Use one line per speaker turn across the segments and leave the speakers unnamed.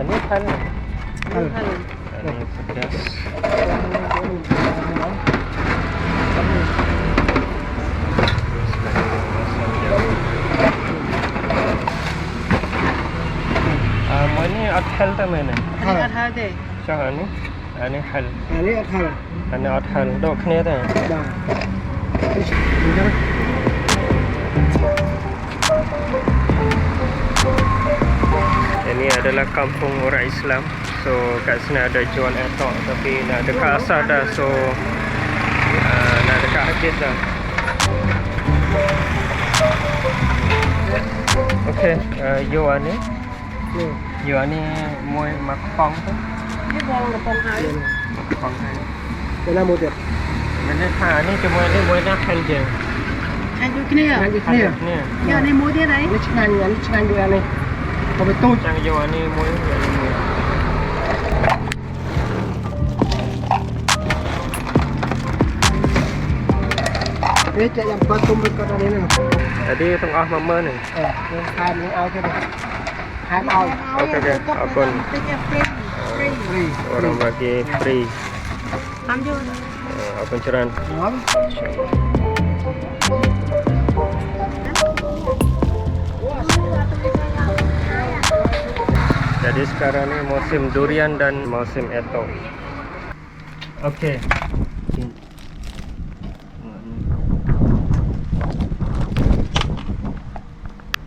Ini hal.
Hal.
Ini pedas. Ini adhal tu mana?
Hal deh.
Cakap ni. Ini hal.
Ini hal.
Ini adhal. Dok kena tu.
Dah.
Ini adalah kampung orang Islam. So kat sini ada jual etok tapi nak dekat asar dah. So nak dekat habis dah. Okay, you ni. You ni muai makpong tu.
Ini bawang lepong hai.
Makpong hai.
Mana mudah?
Mana ha ni cuma ni muai nak hal je.
Hai tu kena ya?
Hal ni.
Ya ni mudah dah. Ini cengang dua ni. Kau betul.
Yang you ni muai ni muai.
Ini cak yang batum dekat tadi ni.
Tadi tengah mama ni.
Yang kain ni out tu. Kain out.
Okey, apun.
Free.
Orang bagi free.
Ambil.
Apun ceran. Jadi sekarang ni musim durian dan musim etok. Okey.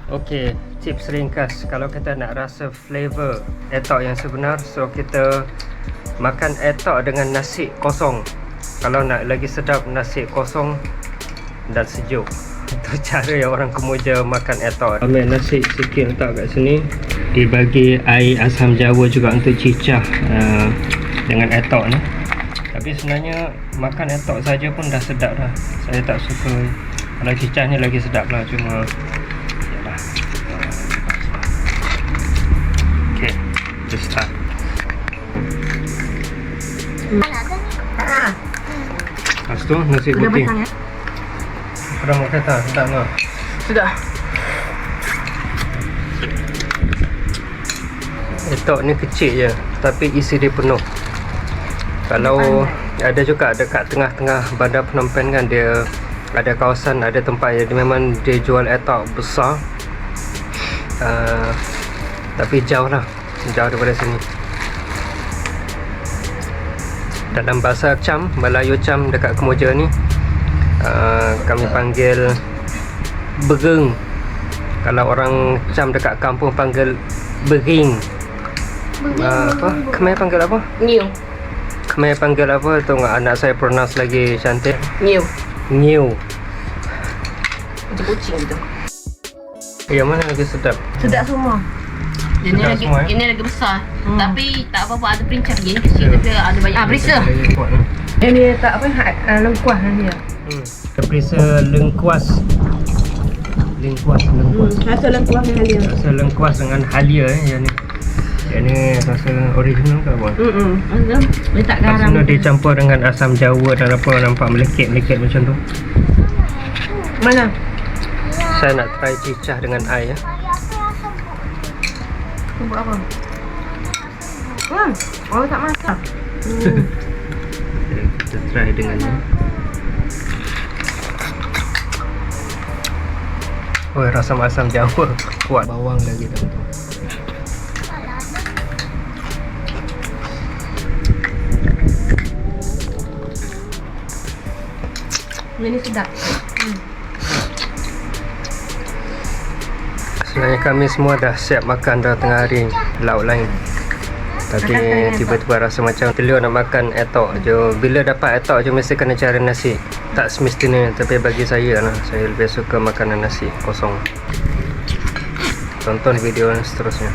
Okey, tips ringkas kalau kita nak rasa flavor etok yang sebenar, so kita makan etok dengan nasi kosong. Kalau nak lagi sedap, nasi kosong dan sejuk. Itu cara yang orang Kemuja makan etok. Ambil nasi sikit letak kat sini. Dibagi air asam jawa juga untuk cicah dengan etok ni. Tapi sebenarnya makan etok saja pun dah sedap dah. Saya tak suka. Kalau cicah ni lagi sedap lah. Cuma yalah. Okay, just start. Lepas tu nasi putih. Dah mau kata, sedap tak?
Sudah.
Etok ni kecil je, tapi isi dia penuh. Kalau ada juga dekat tengah-tengah Bandar Phnom Penh kan, dia ada kawasan, ada tempat yang memang dia jual etok besar. Tapi jauh lah, jauh daripada sini. Dalam bahasa Cham, Melayu Cham dekat Kemuja ni, kami panggil begeng. Kalau orang Cham dekat kampung panggil beging. Apa? Khmer panggil apa?
Ngiu.
Khmer panggil apa? Tengok anak saya pronounce lagi cantik.
Ngiu.
Ngiu.
Macam kucing gitu.
Yang mana lagi sedap?
Sedap semua. Ini
Sedap
lagi
semua,
ini lagi besar. Tapi tak apa-apa, ada perincang. Ini kecil tapi ada banyak. Perisa. Ini tak apa lengkuas dia.
Perisa lengkuas. Lengkuas.
Rasa lengkuas dengan halia.
Rasa lengkuas dengan halia yang ni. Yang ni rasa original ke apa?
Letak garam.
Lepas tu dia campur dengan asam jawa dan apa, nampak melekit-melekit macam tu.
Mana?
Saya nak try cicah dengan air ya.
Buat apa? Oh tak masak.
Kita try dengan ni. Oh, rasa asam jawa kuat. Bawang lagi dalam tu.
Ini sedap.
Sebenarnya kami semua dah siap makan dah tengah hari lauk lain. Tapi tiba-tiba rasa macam telur nak makan etok je. Bila dapat etok je mesti kena cari nasi. Tak semestinya, tapi bagi saya lah, saya lebih suka makanan nasi kosong. Tonton video seterusnya.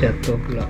Jatuh pula.